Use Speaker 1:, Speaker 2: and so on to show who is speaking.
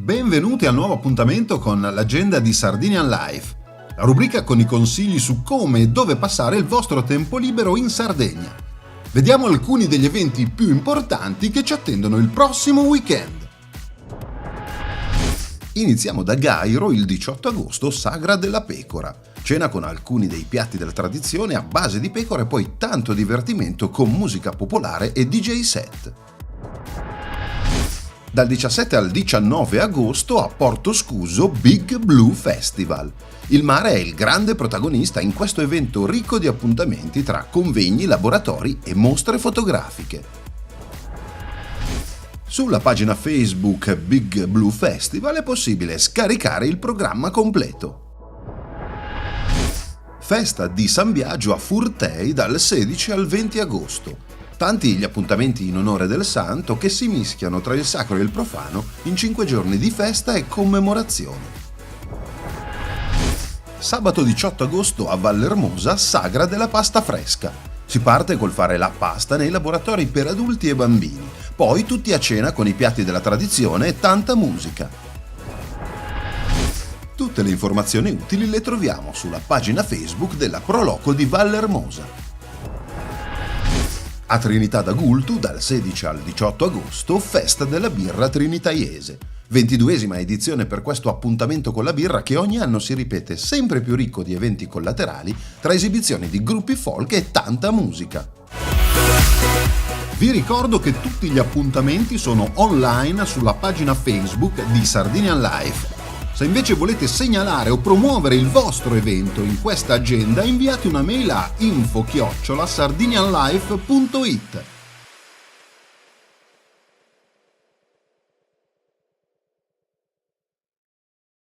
Speaker 1: Benvenuti al nuovo appuntamento con l'agenda di Sardinian Life, la rubrica con i consigli su come e dove passare il vostro tempo libero in Sardegna. Vediamo alcuni degli eventi più importanti che ci attendono il prossimo weekend. Iniziamo da Gairo il 18 agosto, Sagra della Pecora. Cena con alcuni dei piatti della tradizione a base di pecora e poi tanto divertimento con musica popolare e DJ set. Dal 17 al 19 agosto a Porto Scuso Big Blue Festival. Il mare è il grande protagonista in questo evento ricco di appuntamenti tra convegni, laboratori e mostre fotografiche. Sulla pagina Facebook Big Blue Festival è possibile scaricare il programma completo. Festa di San Biagio a Furtei dal 16 al 20 agosto. Tanti gli appuntamenti in onore del santo che si mischiano tra il sacro e il profano in 5 giorni di festa e commemorazione. Sabato 18 agosto a Vallermosa, Sagra della Pasta Fresca. Si parte col fare la pasta nei laboratori per adulti e bambini, poi tutti a cena con i piatti della tradizione e tanta musica. Tutte le informazioni utili le troviamo sulla pagina Facebook della Proloco di Vallermosa. A Trinità d'Agultu, dal 16 al 18 agosto, Festa della Birra Trinitaiese. 22esima edizione per questo appuntamento con la birra che ogni anno si ripete sempre più ricco di eventi collaterali tra esibizioni di gruppi folk e tanta musica. Vi ricordo che tutti gli appuntamenti sono online sulla pagina Facebook di Sardinian Life. Se invece volete segnalare o promuovere il vostro evento in questa agenda, inviate una mail a info@sardinianlife.it.